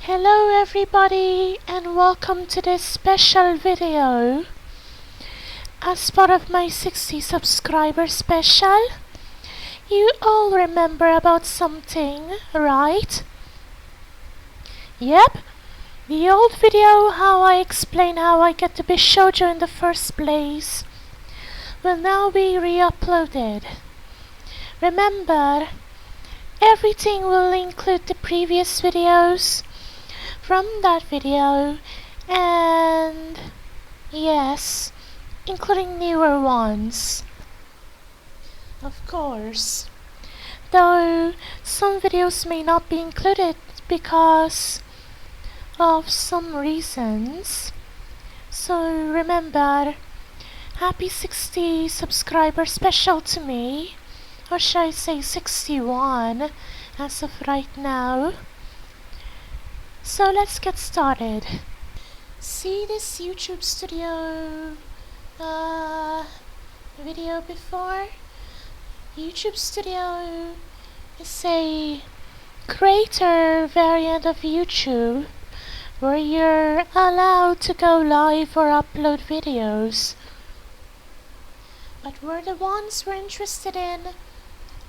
Hello everybody and welcome to this special video. As part of my 60 subscriber special, you all remember about something, right? Yep, the old video how I explain how I get the bishoujo in the first place will now be re-uploaded. Remember, everything will include the previous videos from that video and yes, including newer ones. Of course, though some videos may not be included because of some reasons. So remember, happy 60 subscriber special to me, or should I say 61 as of right now. So let's get started. See this YouTube Studio video before? YouTube Studio is a creator variant of YouTube where you're allowed to go live or upload videos. But we're the ones we're interested in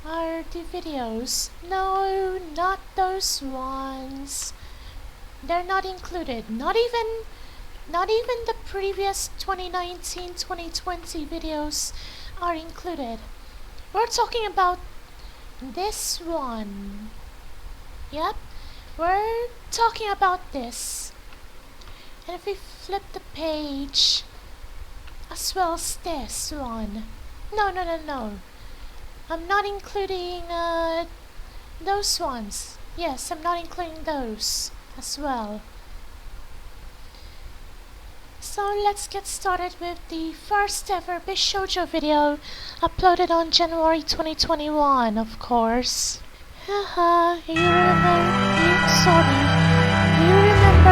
are the videos. No, not those ones. They're not included. Not even the previous 2019-2020 videos are included. We're talking about this one. Yep, we're talking about this. And if we flip the page, as well as this one. No. I'm not including those ones. Yes, I'm not including those as well. So let's get started with the first ever bishoujo video uploaded on January 2021, of course. Haha, do you remember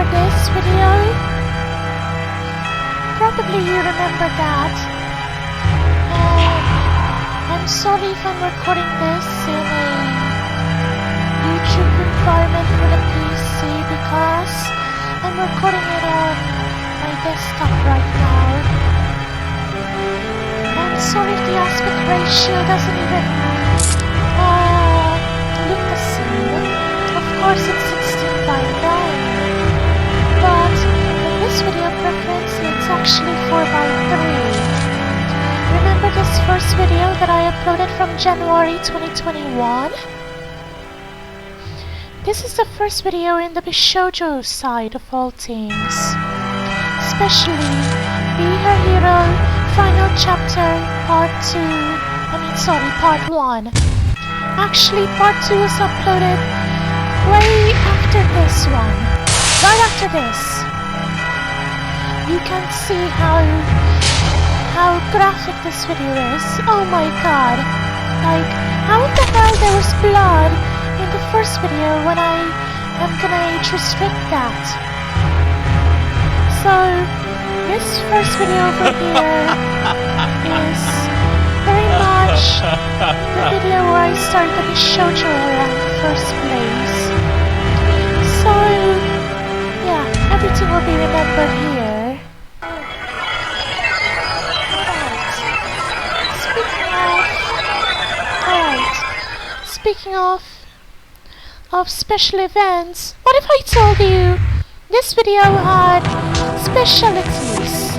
this video? Probably you remember that. I'm sorry if I'm recording this in a YouTube environment for the PC because I'm recording it on my desktop right now. I'm sorry if the aspect ratio doesn't even look the same. Of course it's 16 by 9, but in this video preference it's actually 4 by 3. Remember this first video that I uploaded from January 2021? This is the first video in the bishoujo side of all things. Especially Be Her Hero Final Chapter Part 1. Actually, Part 2 was uploaded way after this one. Right after this. You can see how graphic this video is. Oh my god. Like, how in the hell there was blood in the first video when I am gonna age restrict that? So, this first video over here is very much the video where I started the bishoujo era in the first place. So, yeah, everything will be remembered here. Speaking of special events, what if I told you this video had specialties?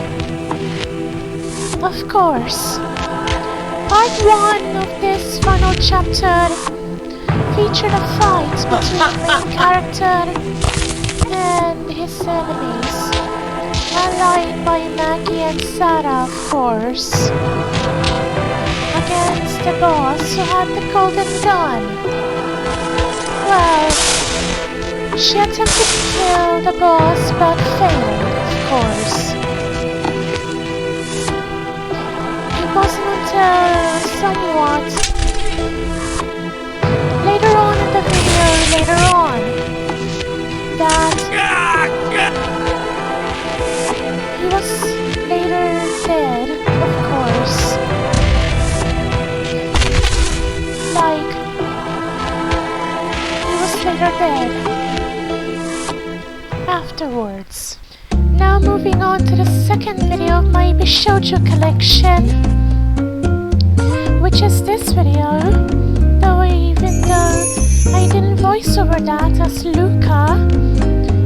Of course. Part 1 of this final chapter featured a fight between the main character and his enemies, allied by Maggie and Sarah, of course, against the boss who had the golden gun. Well, she attempted to kill the boss but failed, of course. It wasn't until somewhat later on in the video, that he was later dead, of course. Like, he was later dead. words. Now moving on to the second video of my bishoujo collection, which is this video. Even though I didn't voice over that as Luca,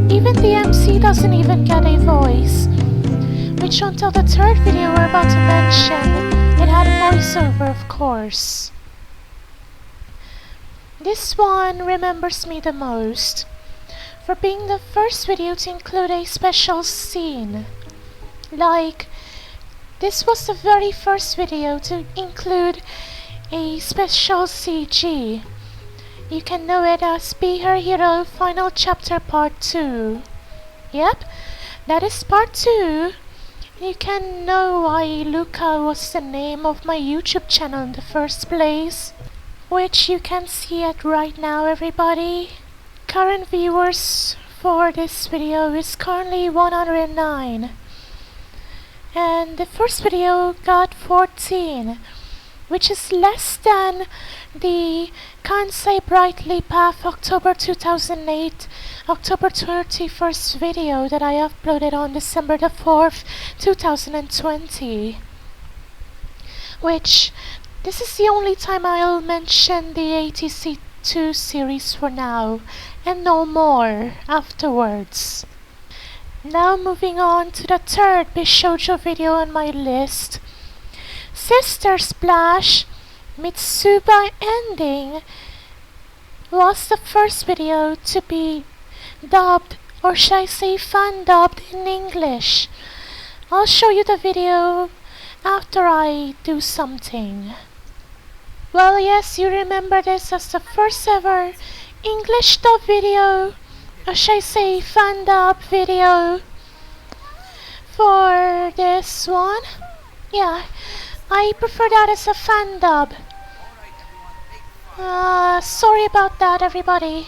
even the MC doesn't even get a voice, which until the third video we're about to mention, it had voiceover, of course. This one remembers me the most for being the first video to include a special scene. Like, this was the very first video to include a special CG. You can know it as Be Her Hero Final Chapter Part 2. Yep, that is Part 2. You can know why Luca was the name of my YouTube channel in the first place, which you can see it right now, everybody. Current viewers for this video is currently 109, and the first video got 14, which is less than the Kansai Brightly Path October 2008 October 31st video that I uploaded on December the 4th 2020, which this is the only time I'll mention the ATC2 series for now, and no more afterwards. Now moving on to the third bishoujo video on my list. Sister Splash Mitsuba Ending was the first video to be dubbed, or should I say fan dubbed, in English. I'll show you the video after I do something. Well, yes, you remember this as the first ever English dub video, or should I say fan dub video for this one. Yeah, I prefer that as a fan dub. Sorry about that, everybody.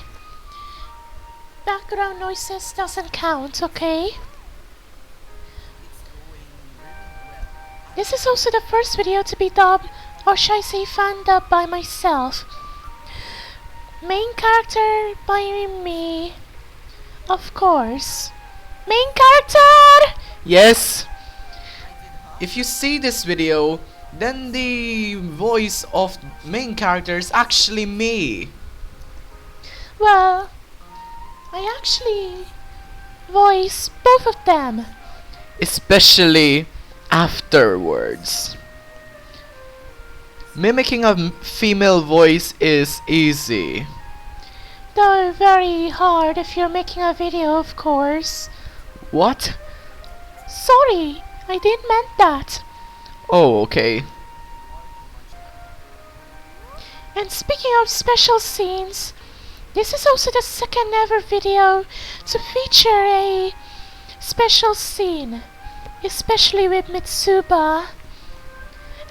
Background noises doesn't count, okay? This is also the first video to be dubbed, or should I say fan dubbed, by myself. Main character by me, of course. Main character! Yes! If you see this video, then the voice of main character is actually me. Well, I actually voice both of them. Especially afterwards. Mimicking a female voice is easy. Though very hard if you're making a video, of course. What? Sorry, I didn't meant that. Oh, okay. And speaking of special scenes, this is also the second ever video to feature a special scene, especially with Mitsuba.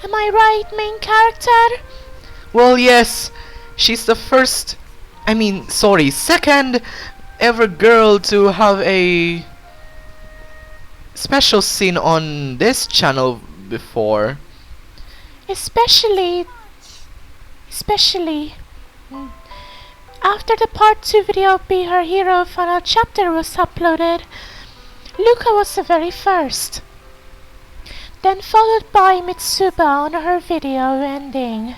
Am I right, main character? Well, yes, she's the second ever girl to have a special scene on this channel before. Especially after the part 2 video of Be Her Hero Final Chapter was uploaded, Luca was the very first. Then followed by Mitsuba on her video ending.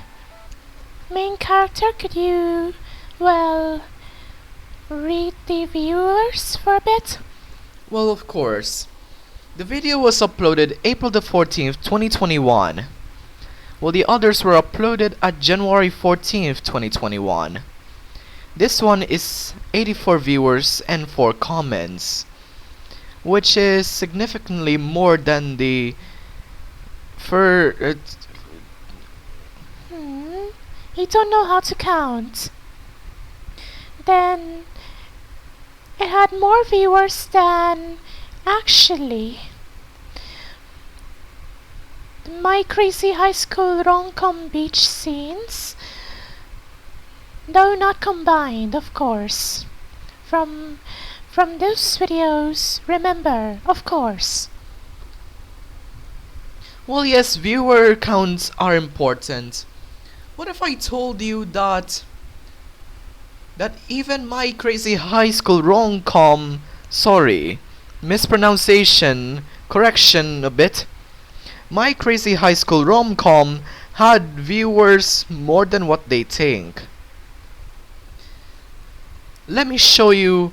Main character, could you, well, read the viewers for a bit? Well, of course. The video was uploaded April the 14th, 2021. While the others were uploaded at January 14th, 2021. This one is 84 viewers and 4 comments, which is significantly more than the You don't know how to count. Then it had more viewers than actually My Crazy High School rom-com beach scenes, though not combined, of course. From those videos, remember, of course. Well, yes, viewer counts are important. What if I told you that even My Crazy High School rom-com, sorry, mispronunciation correction a bit. My Crazy High School Rom-Com had viewers more than what they think. Let me show you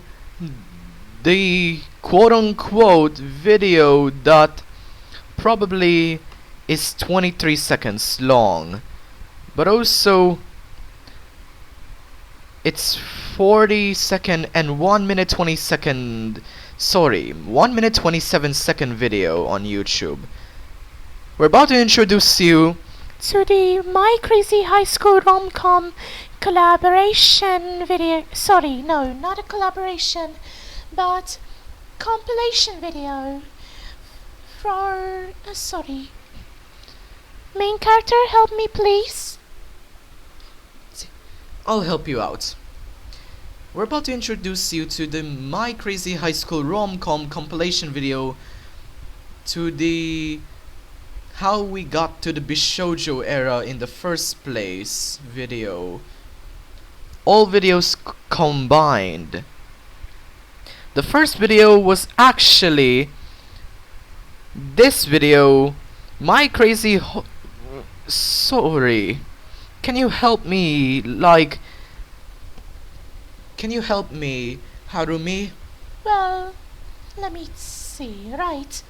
the quote-unquote video that probably is 23 seconds long, but also it's 40-second and 1 minute 1 minute 27-second video on YouTube. We're about to introduce you to the My Crazy High School Rom-Com collaboration video. Sorry, no, not a collaboration, but compilation video for sorry. Main character, help me please. I'll help you out. We're about to introduce you to the My Crazy High School Rom-Com compilation video, to the how we got to the bishoujo era in the first place video. All videos combined. The first video was actually this video, My Crazy Sorry. Can you help me, Harumi? Well, let me see. Right.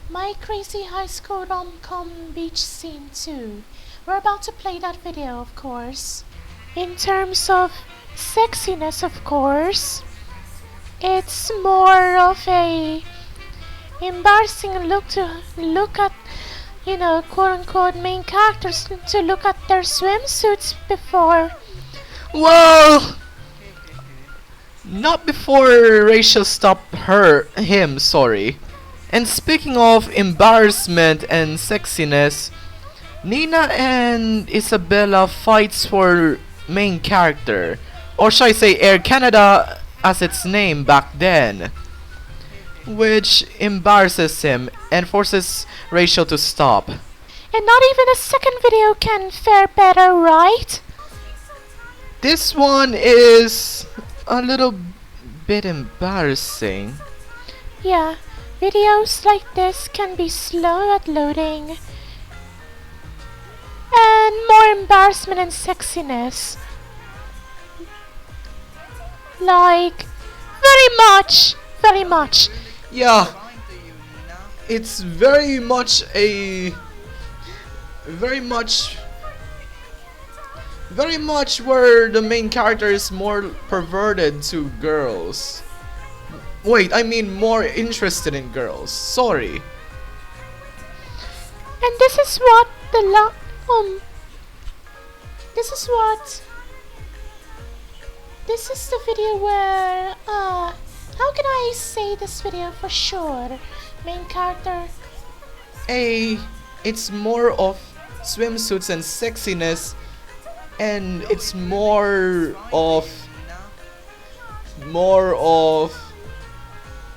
My Crazy High School Rom-Com Beach Scene 2. We're about to play that video, of course. In terms of sexiness, of course, it's more of a embarrassing look to look at, you know, quote-unquote main characters, to look at their swimsuits before. Whoa! Not before Rachel stopped him, sorry. And speaking of embarrassment and sexiness, Nina and Isabella fights for main character, or should I say Air Canada as its name back then, which embarrasses him and forces Rachel to stop. And not even a second video can fare better, right? This one is a little bit embarrassing. Yeah, videos like this can be slow at loading, and more embarrassment and sexiness. Like, very much. Yeah, it's very much where the main character is more perverted to girls. Wait, I mean more interested in girls. Sorry. And this is what this is the video where, how can I say this video for sure? Main character. It's more of swimsuits and sexiness, and it's more of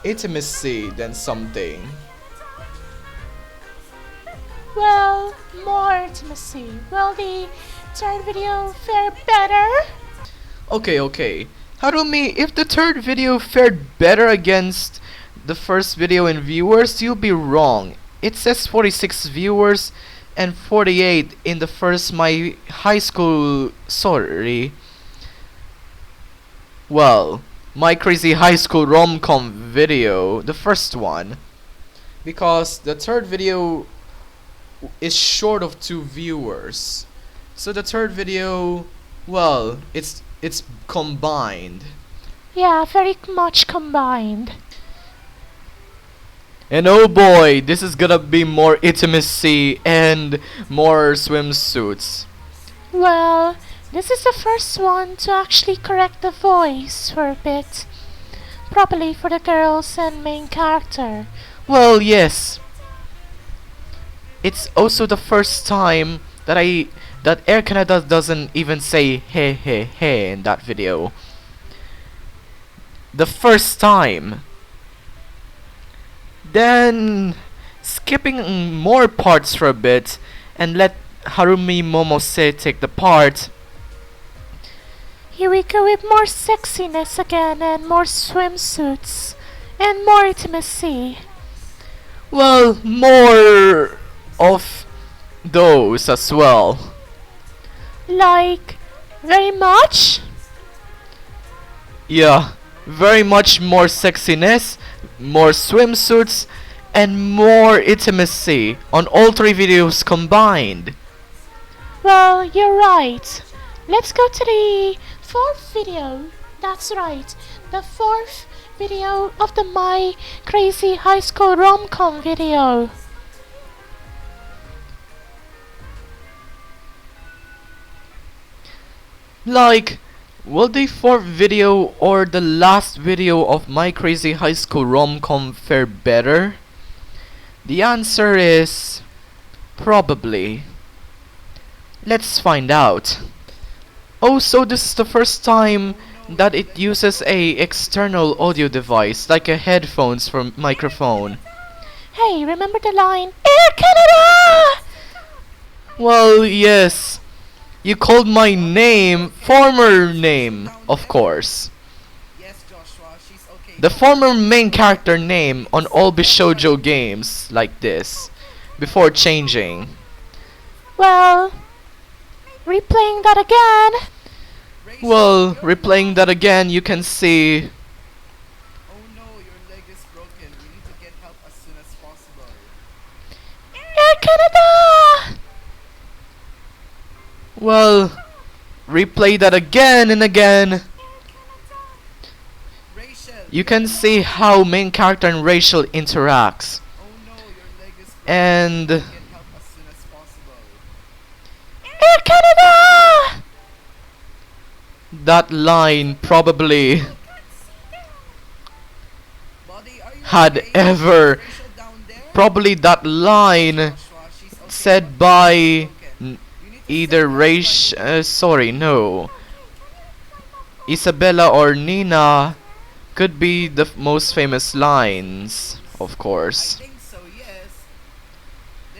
intimacy than something. Well, more intimacy. Will the third video fare better? Okay. Harumi, if the third video fared better against the first video in viewers, you'll be wrong. It says 46 viewers and 48 in the first My Crazy High School Rom-Com video, the first one, because the third video is short of 2 viewers. So the third video, well, it's combined. Yeah, very much combined. And oh boy, this is gonna be more intimacy and more swimsuits. Well, this is the first one to actually correct the voice for a bit, properly for the girls and main character. Well, yes. It's also the first time that Air Canada doesn't even say hey in that video. The first time. Then skipping more parts for a bit and let Harumi Momose take the part. Here we go with more sexiness again and more swimsuits and more intimacy. Well, more of those as well. Like, very much? Yeah, very much more sexiness, more swimsuits, and more intimacy on all three videos combined. Well, you're right. Let's go to the fourth video. That's right, the fourth video of the My Crazy High School Rom-Com video. Like, will the fourth video or the last video of My Crazy High School Rom-Com fare better? The answer is probably. Let's find out. Also, this is the first time that it uses a external audio device like a headphones for microphone. Hey, remember the line, Air Canada? Well, yes. You called my name, former name, of course. The former main character name on all bishoujo games like this, before changing. Well, replaying that again. Well, replaying that again, you can see. Oh no, your leg is broken. We need to get help as soon as possible. Air Canada! Well, replay that again and again. Rachel! You can see how main character and Rachel interacts. Oh no, your leg is broken. And Get help as soon as possible. Air Canada! that line probably Buddy, are you had okay? ever Rachel down there? probably that line Joshua, she's okay. said by You need to either save her Isabella or Nina could be the most famous lines, of I course. think so, yes.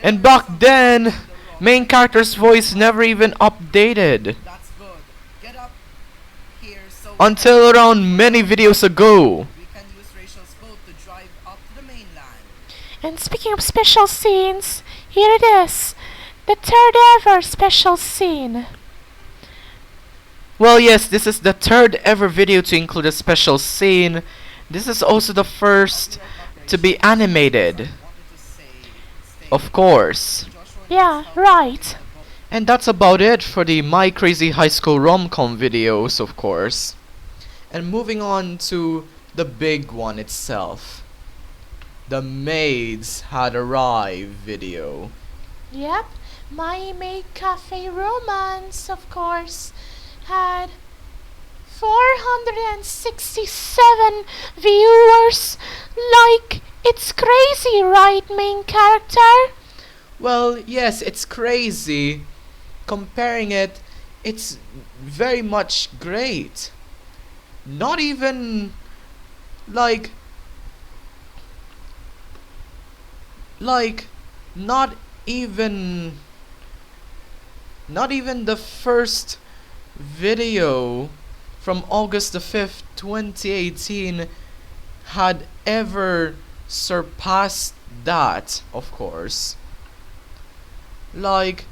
And back then, main character's voice never even updated That's good. Get up here so until around many videos ago. we can use Rachel's boat to drive up to the mainland. And speaking of special scenes, here it is. The third ever special scene. Well, yes, this is the third ever video to include a special scene. This is also the first to be animated, Wanted to say, stay. of course. Joshua Yeah, needs help right. with the boat. And that's about it for the My Crazy High School Rom-Com videos, of course. And moving on to the big one itself. The Maids Had Arrived video. Yep, My Maid Cafe Romance, of course, had 467 viewers. Like, it's crazy, right, main character? Well, yes, it's crazy. Comparing it, it's very much great. Not even like not even the first video from August the 5th, 2018 had ever surpassed that, of course. Like,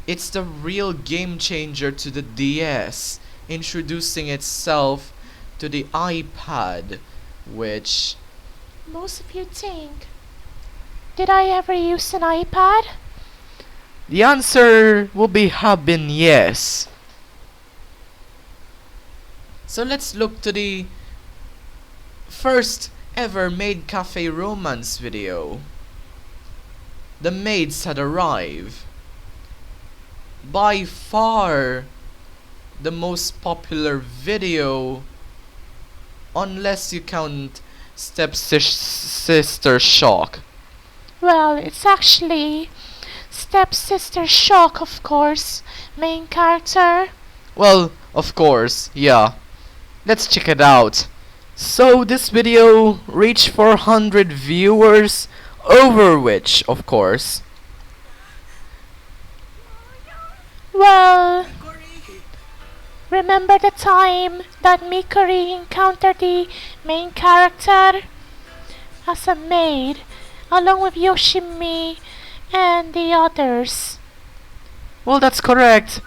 it's the real game changer to the DS, introducing itself to the iPad, which Most of you think. Did I ever use an iPad? the answer will be have been yes. So let's look to the first ever Maid Cafe Romance video. The Maids Had Arrived. By far the most popular video, unless you count Stepsister Shock. Well, it's actually Stepsister Shock, of course, main character. Well, of course, yeah. Let's check it out. So this video reached 400 viewers, over which, of course, Well, Corey! Remember the time that Mikori encountered the main character as a maid, along with Yoshimi and the others? Well, that's correct.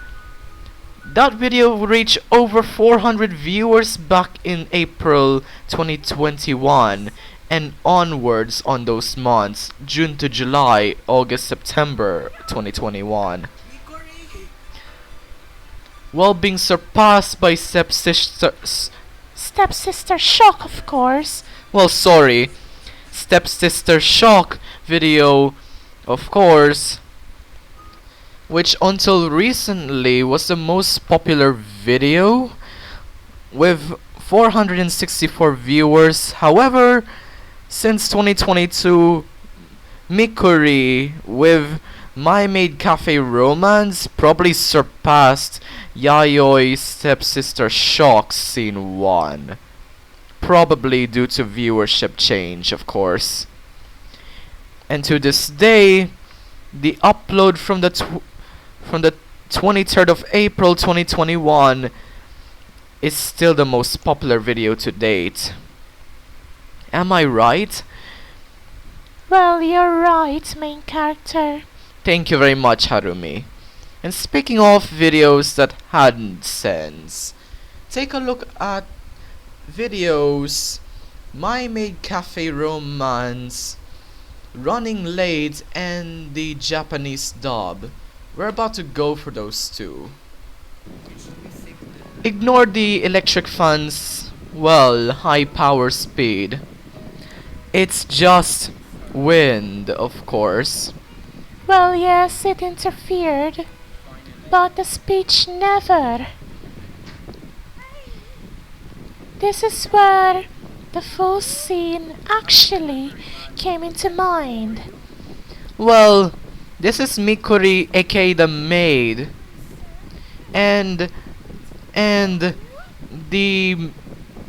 That video reached over 400 viewers back in April 2021 and onwards on those months, June to July, August, September 2021. Hikori! While being surpassed by Stepsister Shock, of course. well, sorry, Stepsister Shock video, of course, which until recently was the most popular video with 464 viewers. However, since 2022, Mikuri with My Maid Cafe Romance probably surpassed Yayoi's Stepsister Shock Scene 1. Probably due to viewership change, of course. And to this day, the upload from the 23rd of April 2021 is still the most popular video to date. Am I right? Well, you're right, main character. Thank you very much, Harumi. And speaking of videos that hadn't sense, take a look at videos My Maid Cafe Romance, Running Late, and the Japanese dub. We're about to go for those two. Ignore the electric fan's, well, high power speed. It's just wind, of course. Well, yes, it interfered, but the speech never. This is where the full scene actually came into mind. Well, this is Mikuri, aka the maid, and the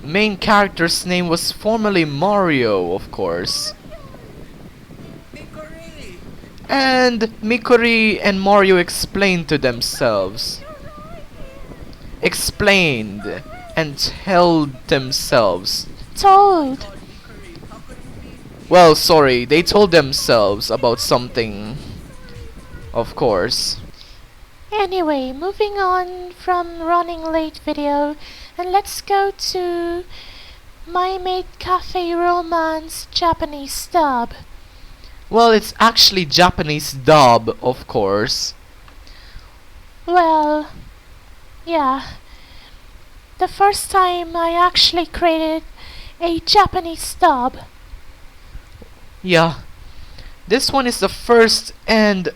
main character's name was formerly Mario, of course. Hikori! And Mikuri and Mario explained to themselves. Explained and told themselves. Told. Hikori, how could you be? Well, sorry, they told themselves about something. Of course. Anyway, moving on from Running Late video, and let's go to My Maid Cafe Romance Japanese dub. Well, it's actually Japanese dub, of course. Well, yeah. The first time I actually created a Japanese dub. Yeah. This one is the first and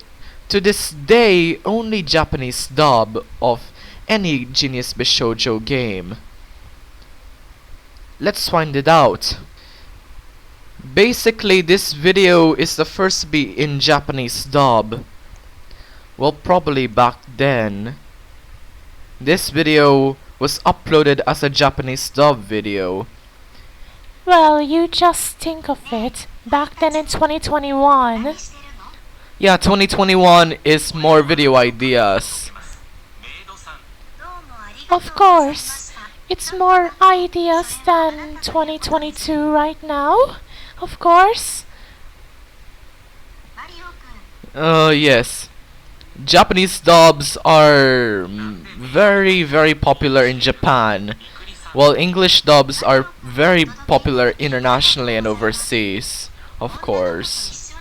to this day only Japanese dub of any Genius Bishoujo game. Let's find it out. Basically, this video is the first to be in Japanese dub. Well, probably back then. This video was uploaded as a Japanese dub video. Well, you just think of it. Back then in 2021. Yeah, 2021 is more video ideas. Of course, it's more ideas than 2022 right now. Of course. Yes. Japanese dubs are very, very popular in Japan, while English dubs are very popular internationally and overseas, of course.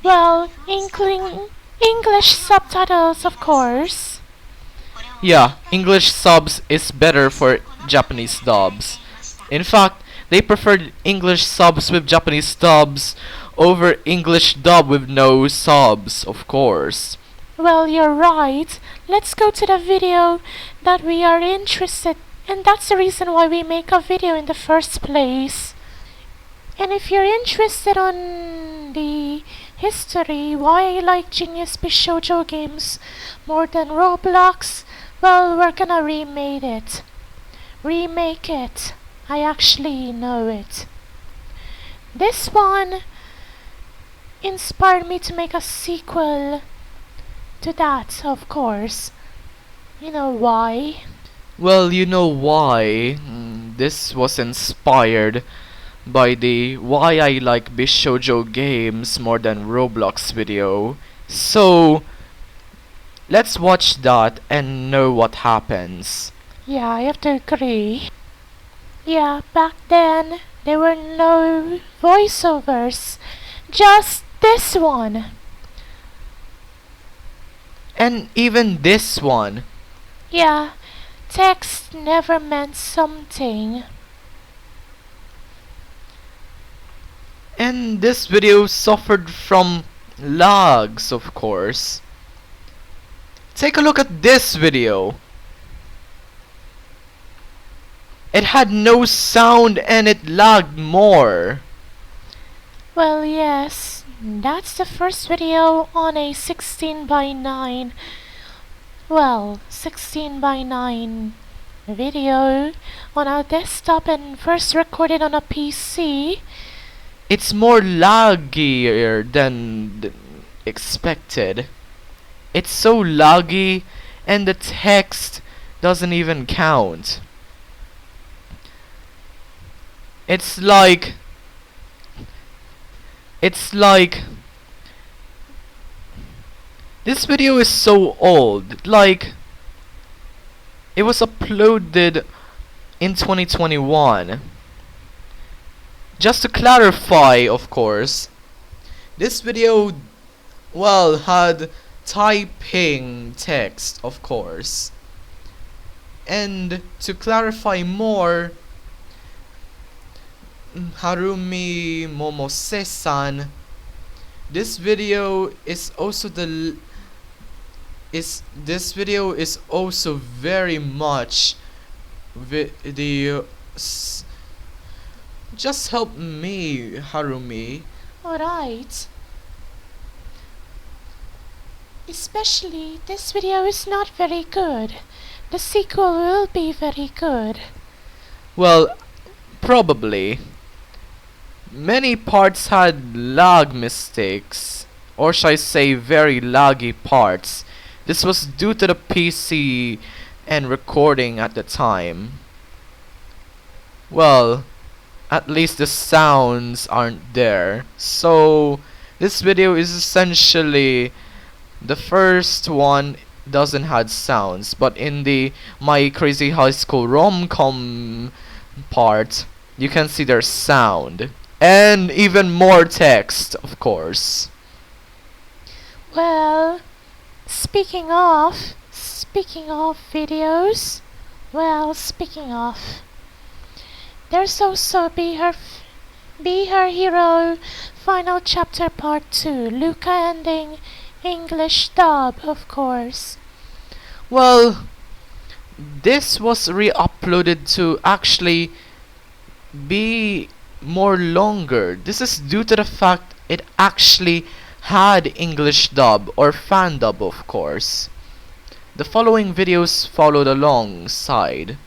Well, including English subtitles, of course. Yeah, English subs is better for Japanese dubs. In fact, they preferred English subs with Japanese dubs over English dub with no subs, of course. Well, you're right. Let's go to the video that we are interested, and that's the reason why we make a video in the first place. And if you're interested on the history, why I like Genius Bishoujo games more than Roblox, well, we're gonna remake it. Remake it. I actually know it. This one inspired me to make a sequel to that, of course. You know why? Well, you know why. This was inspired by the Why I Like Bishoujo Games More Than Roblox video. So, let's watch that and know what happens. Yeah, I have to agree. Yeah, back then there were no voiceovers, just this one. And even this one. Yeah, text never meant something. And this video suffered from lags, of course. Take a look at this video. It had no sound and it lagged more. Well, yes, that's the first video on a 16 by 9. Well, 16 by 9 video on our desktop and first recorded on a PC. It's more laggier than expected. It's so laggy and the text doesn't even count. It's like this video is so old. Like it was uploaded in 2021. Just to clarify, of course, this video, well, had typing text, of course. And to clarify more, Harumi Momose-san, this video is also this video is also very much just help me, Harumi. Alright. Especially, this video is not very good. The sequel will be very good. Well, probably. Many parts had lag mistakes, or should I say very laggy parts. This was due to the PC and recording at the time. Well, at least the sounds aren't there. So, this video is essentially the first one doesn't have sounds, but in the My Crazy High School rom-com part, you can see there's sound. And even more text, of course. Well, speaking of videos, there's also Be Her Hero Final Chapter Part 2, Luca ending, English dub, of course. Well, this was re-uploaded to actually be more longer. This is due to the fact it actually had English dub or fan dub, of course. The following videos followed alongside,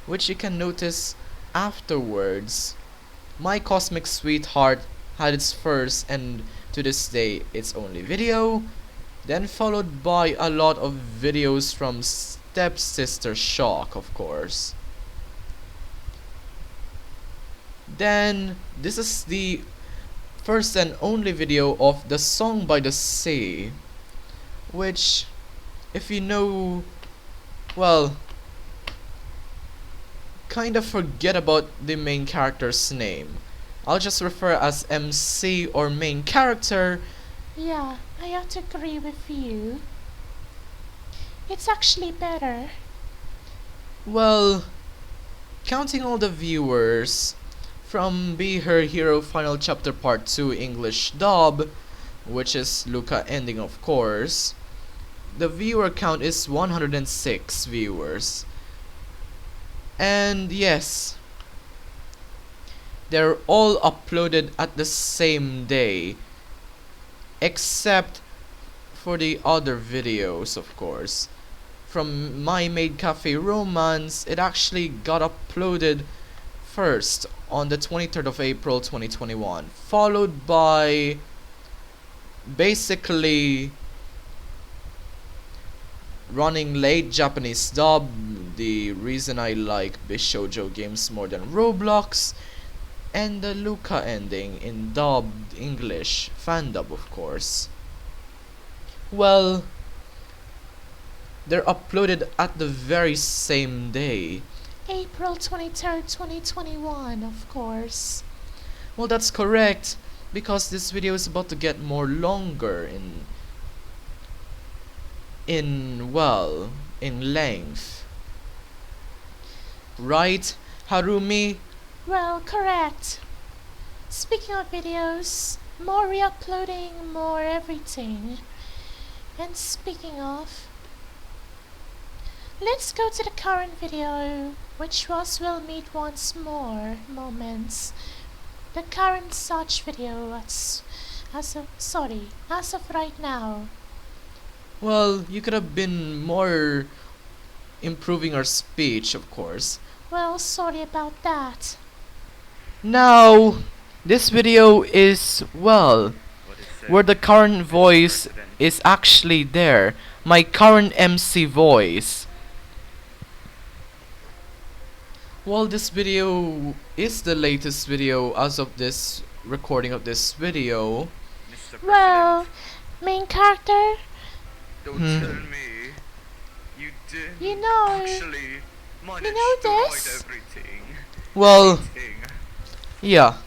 which you can notice afterwards. My Cosmic Sweetheart had its first and to this day its only video, then followed by a lot of videos from Stepsister Shock, of course. Then this is the first and only video of The Song by the Sea, which, if you know, well, kinda forget about the main character's name. I'll just refer as MC or main character. Yeah, I have to agree with you. It's actually better. Well, counting all the viewers from Be Her Hero Final Chapter Part 2 English dub, which is Luca ending, of course, the viewer count is 106 viewers. And yes, they're all uploaded at the same day, except for the other videos, of course. From My Maid Cafe Romance, it actually got uploaded first on the 23rd of April 2021, followed by basically running late, Japanese dub, the reason I like bishoujo games more than Roblox, and the Luca ending in dubbed English, fan dub of course. Well, they're uploaded at the very same day. April 23rd, 2021, of course. Well, that's correct, because this video is about to get more longer in length. Right, Harumi? Well, correct. Speaking of videos, more re-uploading, more everything. And speaking of, let's go to the current video, which was We'll Meet Once More moments. The current such video as of right now. Well, you could have been more improving our speech, of course. Well, sorry about that. Now, this video is, well, where the current voice is actually there. My current MC voice. Well, this video is the latest video as of this recording of this video. Well, main character, Don't Hmm. tell me you didn't You know- actually manage know to write this? everything. Well, Thing. yeah.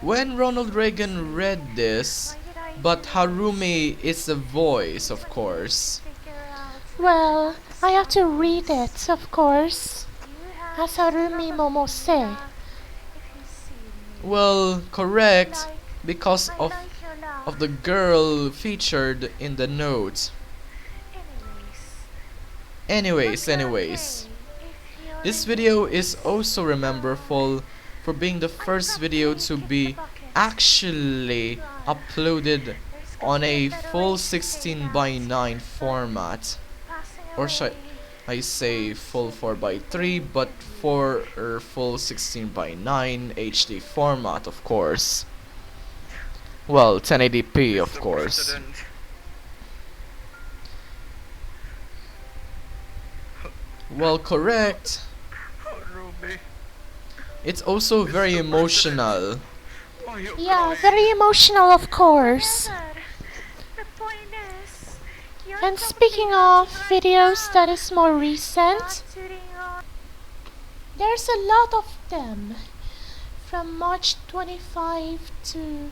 When Ronald Reagan read this, but Harumi is the voice, of course. well, I have to read it, of course. As Harumi Momo say. Well, correct, because of the girl featured in the note. Anyways, this video is also rememberful for being the first video to be actually uploaded on a full 16:9 format. Or should I say full 4:3, but for full 16:9 HD format, of course. Well, 1080p, of Mr. course. President, Well, correct. Harumi, It's also very emotional. why are you Yeah, crying? very emotional, of course. And speaking of videos that is more recent, there's a lot of them. From March 25 to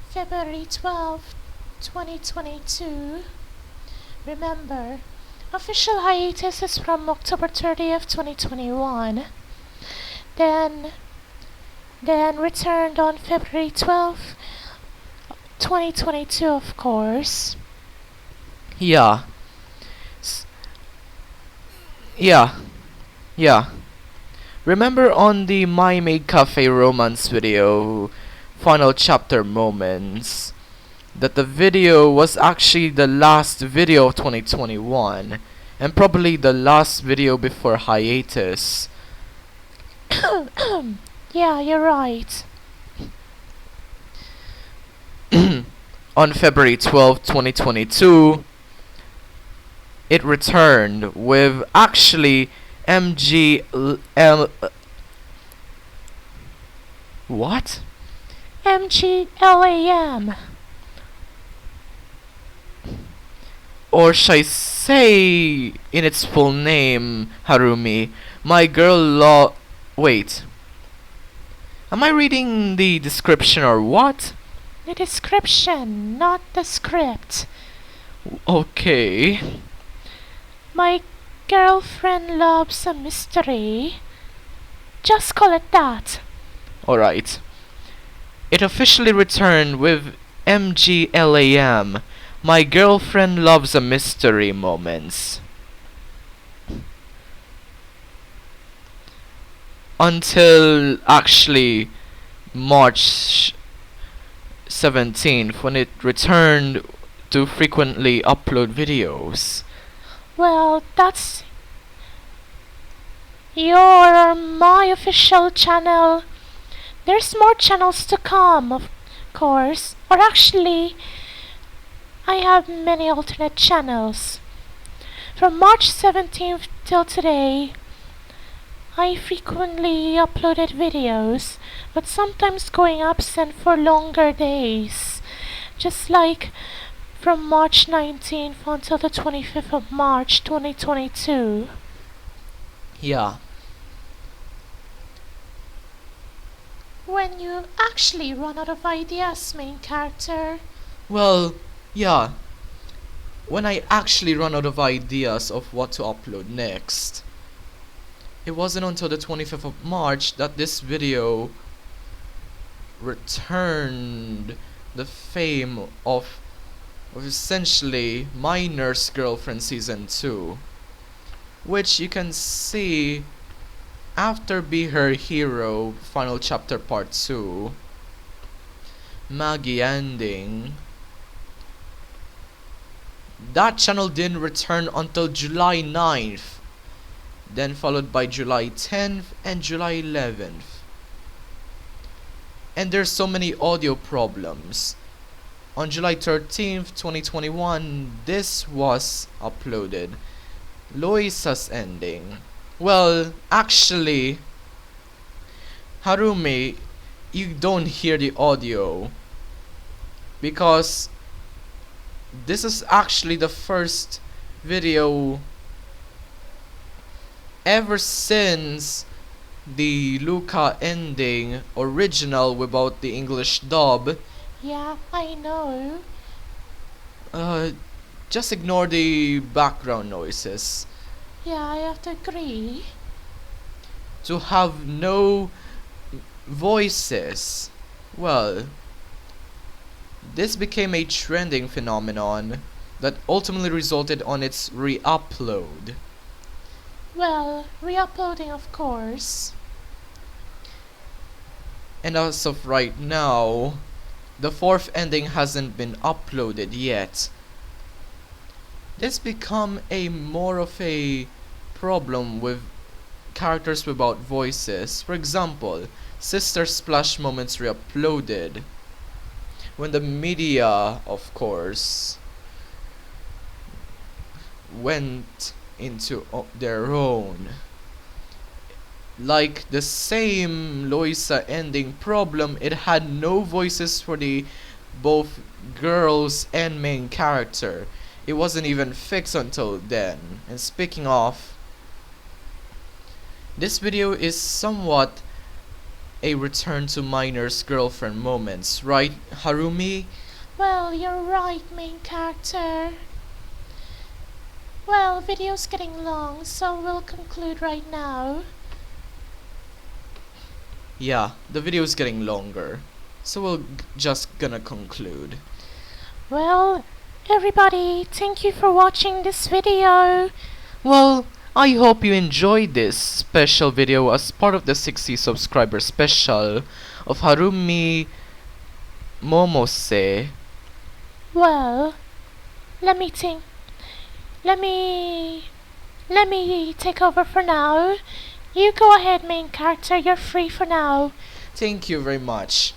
February 12, 2022. Remember, official hiatus is from October 30th, 2021. Then returned on February 12th, 2022, of course. Yeah. Yeah. Yeah. Remember on the My Maid Cafe romance video, final chapter moments, that the video was actually the last video of 2021, and probably the last video before hiatus. Yeah, you're right. On February 12, 2022, it returned with actually what? MGLAM. Or should I say in its full name, Harumi, my girl wait. Am I reading the description or what? The description, not the script. Okay. My girlfriend loves a mystery. Just call it that. Alright. It officially returned with MGLAM. My girlfriend loves a mystery moments. Until actually March 17th when it returned to frequently upload videos. Well, that's your or my official channel There's more channels to come, of course. Or actually, I have many alternate channels. From March 17th till today, I frequently uploaded videos, but sometimes going absent for longer days. Just like from March 19th until the 25th of March 2022. Yeah. When you actually run out of ideas, main character. Well, yeah. When I actually run out of ideas of what to upload next. It wasn't until the 25th of March that this video returned the fame of essentially My Nurse Girlfriend Season 2, which you can see after Be Her Hero Final Chapter Part 2, Maggie ending. That channel didn't return until July 9th, then followed by July 10th and July 11th. And there's so many audio problems. On July 13th, 2021, this was uploaded. Loisa's ending. Well, actually, Harumi, you don't hear the audio because this is actually the first video ever since the Luca ending original without the English dub. Yeah, I know. Just ignore the background noises. Yeah, I have to agree. To have no voices. Well, this became a trending phenomenon that ultimately resulted on its re-upload. Well, re-uploading, of course. And as of right now, the fourth ending hasn't been uploaded yet. This become a more of a problem with characters without voices. For example, Sister Splash Moments re-uploaded when the media, of course, went into their own. Like the same Loisa ending problem, it had no voices for the both girls and main character. It wasn't even fixed until then. And speaking of, this video is somewhat a return to My Nurse Girlfriend moments, right, Harumi? Well, you're right, main character. Well, video's getting long, so we'll conclude right now. Yeah, the video is getting longer, so we're just gonna conclude. Well, everybody, thank you for watching this video. Well, I hope you enjoyed this special video as part of the 60 subscriber special of Harumi Momose. Well, let me think. Let me take over for now. You go ahead, main character. You're free for now. Thank you very much.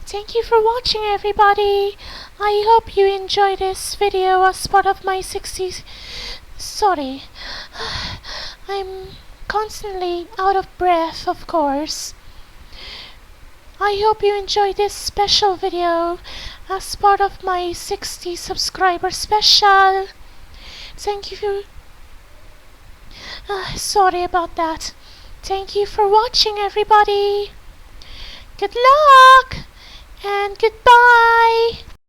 Thank you for watching, everybody. I hope you enjoyed this video as part of my 60s. Sorry. I'm constantly out of breath, of course. I hope you enjoyed this special video as part of my 60 subscriber special. Thank you. Sorry about that. Thank you for watching, everybody. Good luck and goodbye.